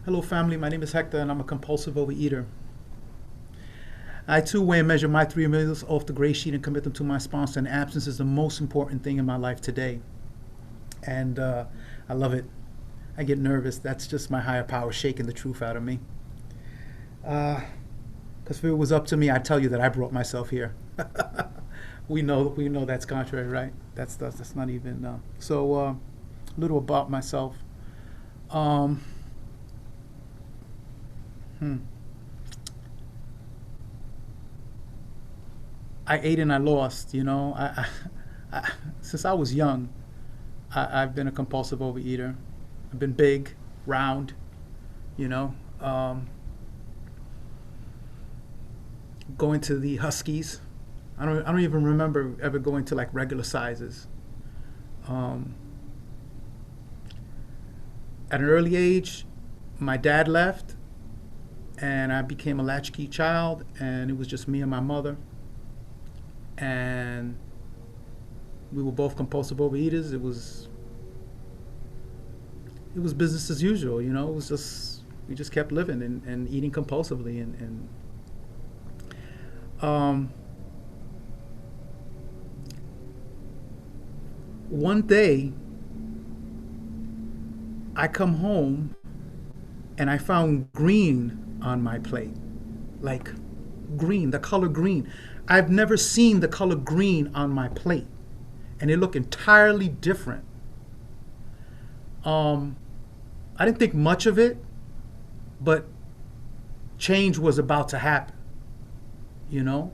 Hello, family. My name is Hector, and I'm a compulsive overeater. I too weigh and measure my 3 meals off the gray sheet and commit them to my sponsor. And abstinence is the most important thing in my life today, and I love it. I get nervous. That's just my higher power shaking the truth out of me. Because if it was up to me, I'd tell you that I brought myself here. We know that's contrary, right? That's not even. A little about myself. Um, hmm. I ate and I lost. Since I was young, I've been a compulsive overeater. I've been big, round. You know, um, going to the Huskies. I don't even remember ever going to like regular sizes. Um, at an early age, my dad left, and I became a latchkey child, and it was just me and my mother, and we were both compulsive overeaters. It was business as usual. It was just we just kept living and eating compulsively, and one day I come home and I found green on my plate, like green, the color green. I've never seen the color green on my plate, and it looked entirely different. Um, I didn't think much of it, but change was about to happen. You know,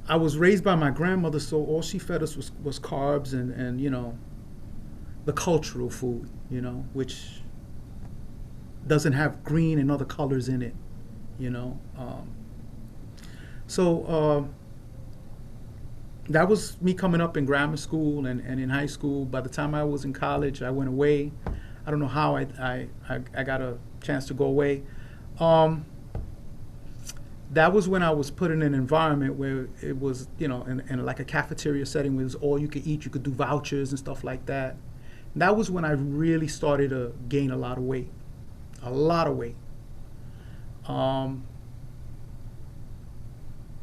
I was raised by my grandmother, so all she fed us was carbs and the cultural food, which doesn't have green and other colors in it, you know. So that was me coming up in grammar school and in high school. By the time I was in college, I went away. I don't know how I got a chance to go away. Um, that was when I was put in an environment where it was, in like a cafeteria setting where it was all you could eat. You could do vouchers and stuff like that. And that was when I really started to gain a lot of weight. A lot of weight. Um,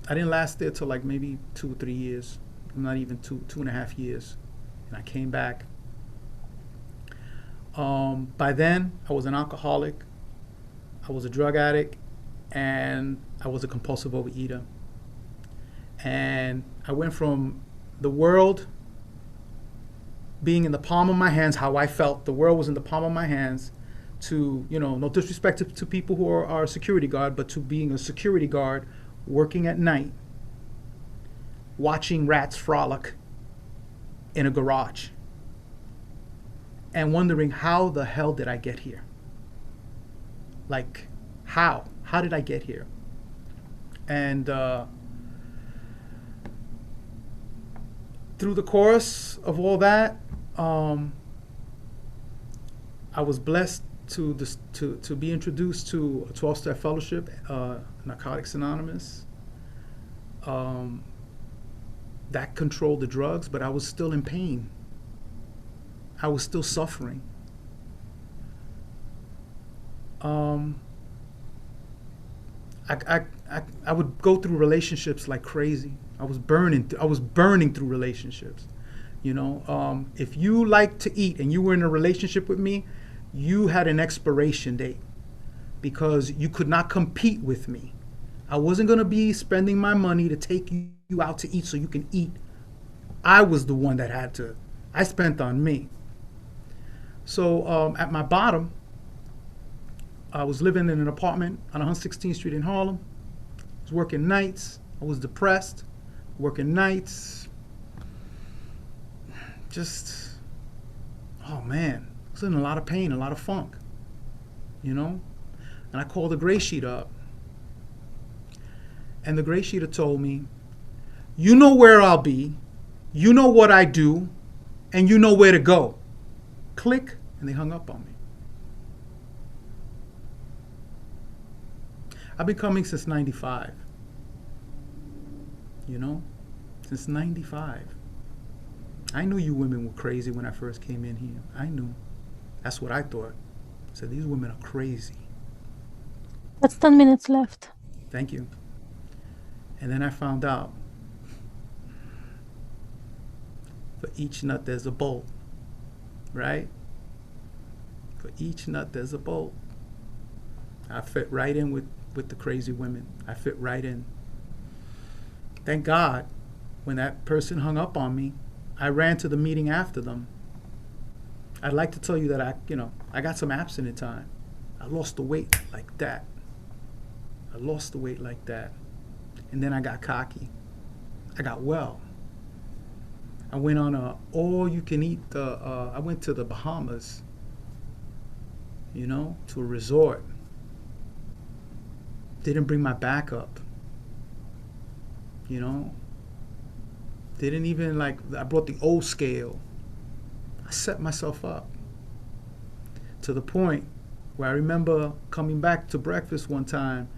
I didn't last there till like maybe 2 or 3 years, not even 2.5 years, and I came back. By then, I was an alcoholic, I was a drug addict, and I was a compulsive overeater. And I went from the world being in the palm of my hands, how I felt the world was in the palm of my hands, to, no disrespect to people who are a security guard, but to being a security guard working at night, watching rats frolic in a garage, and wondering how the hell did I get here? Like, how? How did I get here? And through the course of all that, I was blessed to be introduced to a 12-step fellowship, Narcotics Anonymous. Um, that controlled the drugs, but I was still in pain. I was still suffering. Um, I would go through relationships like crazy. I was burning. I was burning through relationships. If you like to eat and you were in a relationship with me, you had an expiration date because you could not compete with me. I wasn't going to be spending my money to take you out to eat so you can eat. I was the one that had to. I spent on me. So at my bottom, I was living in an apartment on 116th Street in Harlem. I was working nights. I was depressed, working nights. Just, oh man, I was in a lot of pain, a lot of funk, And I called the Gray Sheet up. And the Gray Sheeter told me, you know where I'll be, you know what I do, and you know where to go. Click, and they hung up on me. I've been coming since 95. Since 95. I knew you women were crazy when I first came in here. I knew. That's what I thought. I said, these women are crazy. That's 10 minutes left. Thank you. And then I found out for each nut there's a bolt, right? For each nut there's a bolt. I fit right in with the crazy women. I fit right in. Thank God, when that person hung up on me, I ran to the meeting after them. I'd like to tell you that I got some abstinent time. I lost the weight like that. I lost the weight like that. And then I got cocky. I got well. I went on a all-you-can-eat. I went to the Bahamas, to a resort. Didn't bring my back up. Didn't even I brought the old scale. I set myself up to the point where I remember coming back to breakfast one time,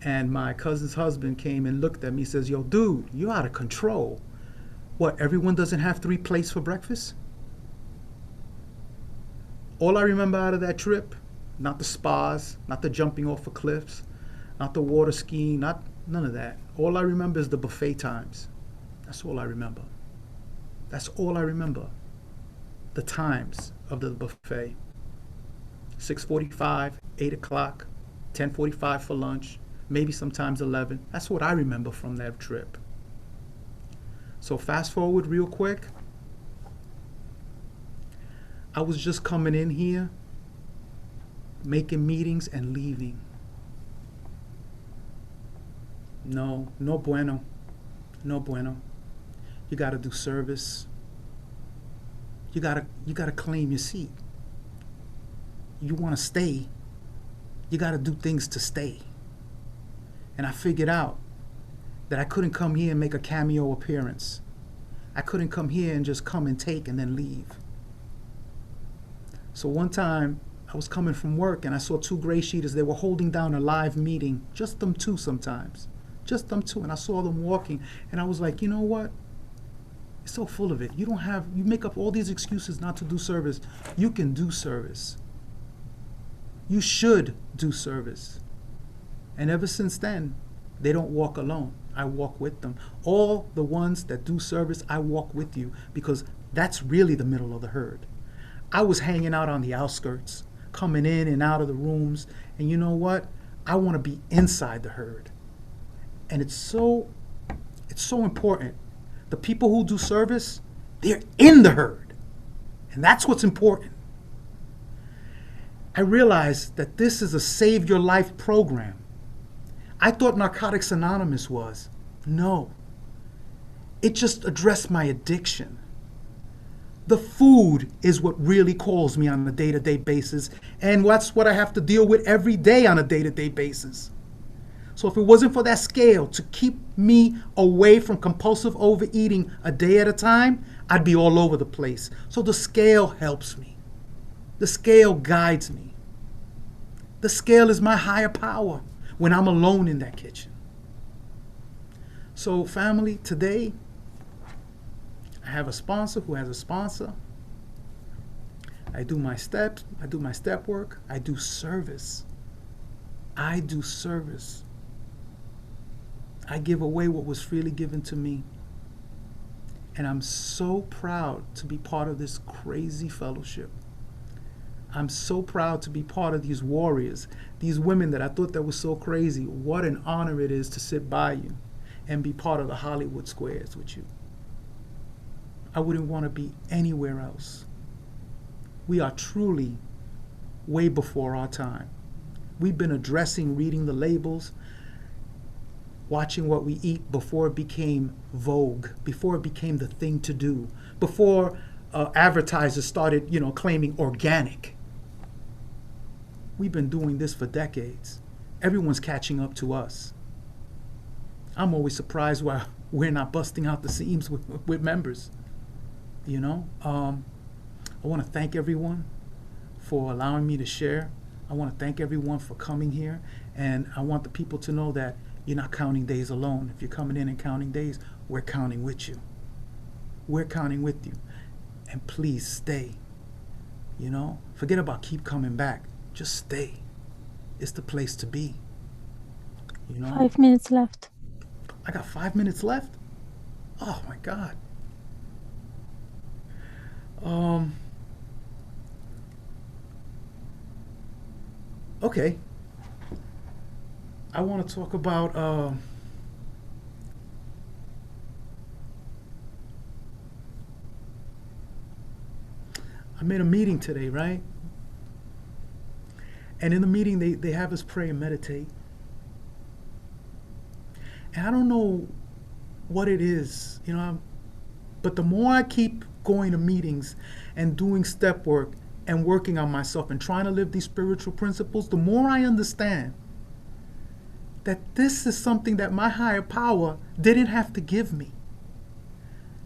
and my cousin's husband came and looked at me and says, "Yo, dude, you're out of control. What, everyone doesn't have 3 plates for breakfast?" All I remember out of that trip, not the spas, not the jumping off of cliffs, not the water skiing, none of that. All I remember is the buffet times. That's all I remember. That's all I remember. The times of the buffet. 6:45, 8 o'clock, 10:45 for lunch, maybe sometimes 11. That's what I remember from that trip. So fast forward real quick. I was just coming in here, making meetings and leaving. No bueno. No bueno. You got to do service. You got to claim your seat. You want to stay, you got to do things to stay. And I figured out that I couldn't come here and make a cameo appearance. I couldn't come here and just come and take and then leave. So one time I was coming from work and I saw 2 GreySheeters. They were holding down a live meeting, just them 2 sometimes. Just them 2. And I saw them walking and I was like, you know what? You're so full of it. You make up all these excuses not to do service. You can do service. You should do service. And ever since then, they don't walk alone. I walk with them. All the ones that do service, I walk with you, because that's really the middle of the herd. I was hanging out on the outskirts, coming in and out of the rooms, and you know what? I want to be inside the herd. And it's so important. The people who do service, they're in the herd. And that's what's important. I realized that this is a Save Your Life program. I thought Narcotics Anonymous was. No. It just addressed my addiction. The food is what really calls me on a day-to-day basis, and that's what I have to deal with every day on a day-to-day basis. So if it wasn't for that scale to keep me away from compulsive overeating a day at a time, I'd be all over the place. So the scale helps me. The scale guides me. The scale is my higher power when I'm alone in that kitchen. So family, today, I have a sponsor who has a sponsor. I do my steps. I do my step work. I do service. I do service. I give away what was freely given to me. And I'm so proud to be part of this crazy fellowship. I'm so proud to be part of these warriors, these women that I thought that was so crazy. What an honor it is to sit by you and be part of the Hollywood Squares with you. I wouldn't want to be anywhere else. We are truly way before our time. We've been addressing reading the labels, watching what we eat before it became vogue, before it became the thing to do, before advertisers started, claiming organic. We've been doing this for decades. Everyone's catching up to us. I'm always surprised why we're not busting out the seams with members. I want to thank everyone for allowing me to share. I want to thank everyone for coming here, and I want the people to know that you're not counting days alone. If you're coming in and counting days, we're counting with you. We're counting with you. And please stay. You know, forget about keep coming back. Just stay. It's the place to be. You know, 5 minutes left. I got 5 minutes left. Oh my God. Okay. I want to talk about I'm in a meeting today, right? And in the meeting, they have us pray and meditate. And I don't know what it is, you know, but the more I keep going to meetings and doing step work and working on myself and trying to live these spiritual principles, the more I understand that this is something that my higher power didn't have to give me.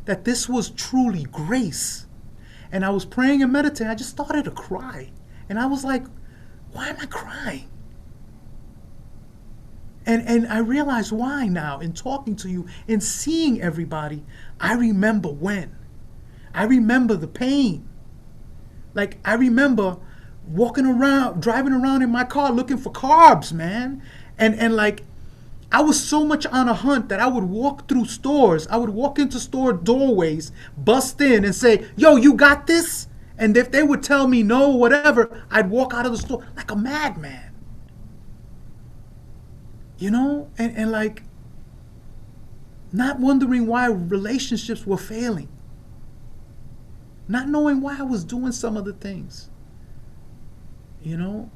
That this was truly grace. And I was praying and meditating. I just started to cry. And I was like, why am I crying? And I realize why now in talking to you and seeing everybody. I remember when. I remember the pain. Like, I remember walking around, driving around in my car looking for carbs, man. And like, I was so much on a hunt that I would walk through stores. I would walk into store doorways, bust in and say, yo, you got this? And if they would tell me no, whatever, I'd walk out of the store like a madman. You know? And like, not wondering why relationships were failing. Not knowing why I was doing some of the things. You know?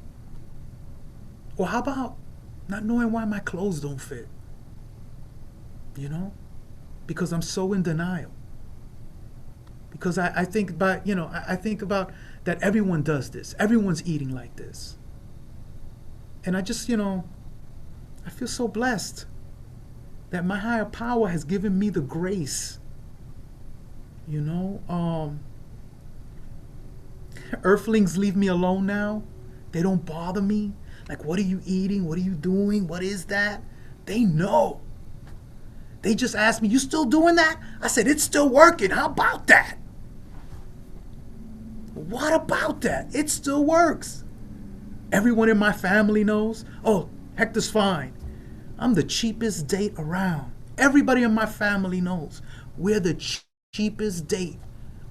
Or how about not knowing why my clothes don't fit? You know? Because I'm so in denial. Because I think about, you know, I think about that everyone does this. Everyone's eating like this. And I just, you know, I feel so blessed that my higher power has given me the grace. You know, earthlings leave me alone now. They don't bother me. Like, what are you eating? What are you doing? What is that? They know. They just asked me, you still doing that? I said, it's still working. How about that? What about that? It still works. Everyone in my family knows. Oh, Hector's fine. I'm the cheapest date around. Everybody in my family knows. We're the cheapest date.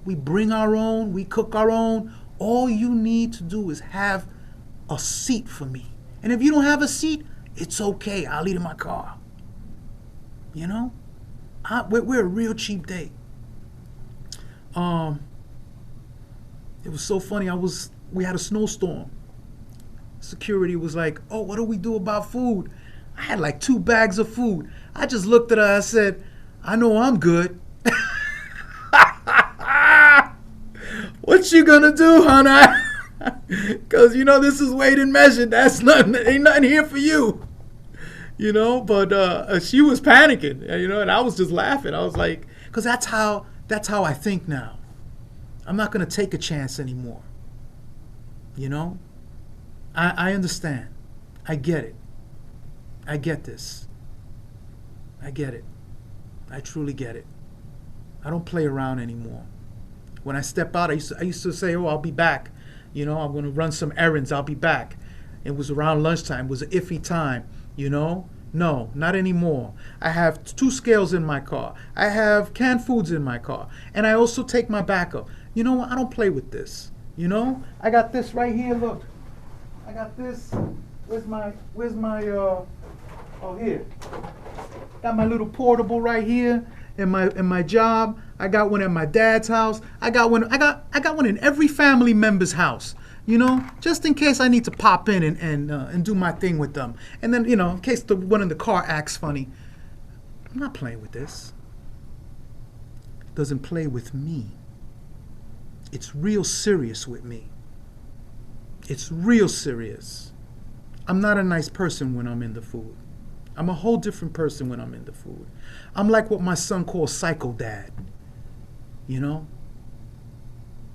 We bring our own. We cook our own. All you need to do is have a seat for me. And if you don't have a seat, it's okay. I'll eat in my car. You know? We're a real cheap date. It was so funny. We had a snowstorm. Security was like, oh, what do we do about food? I had like 2 bags of food. I just looked at her. I said, I know I'm good. What you gonna do, honey? Because, you know, this is weighed and measured. That's nothing. Ain't nothing here for you. You know, but she was panicking, you know, and I was just laughing. I was like, because that's how I think now. I'm not going to take a chance anymore. You know, I understand. I get it. I get this. I get it. I truly get it. I don't play around anymore. When I step out, I used to say, oh, I'll be back. You know, I'm going to run some errands. I'll be back. It was around lunchtime. It was an iffy time. You know? No, not anymore. I have 2 scales in my car. I have canned foods in my car. And I also take my backup. You know what? I don't play with this. You know? I got this right here. Look. I got this. Where's my oh, here. Got my little portable right here in my job. I got one at my dad's house. I got one in every family member's house. You know, just in case I need to pop in and do my thing with them. And then, you know, in case the one in the car acts funny. I'm not playing with this. It doesn't play with me. It's real serious with me. It's real serious. I'm not a nice person when I'm in the food. I'm a whole different person when I'm in the food. I'm like what my son calls psycho dad. You know?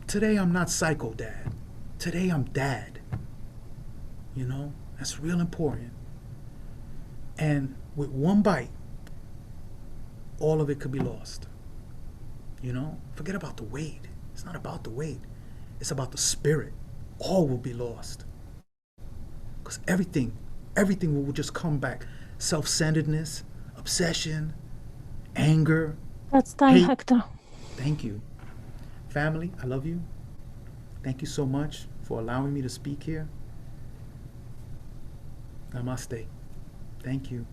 Today I'm not psycho dad. Today I'm dad. You know? That's real important. And with one bite, all of it could be lost. You know? Forget about the weight. It's not about the weight. It's about the spirit. All will be lost. Because everything will just come back. Self-centeredness, obsession, anger. That's time, Hate. Hector. Thank you. Family, I love you. Thank you so much for allowing me to speak here. Namaste. Thank you.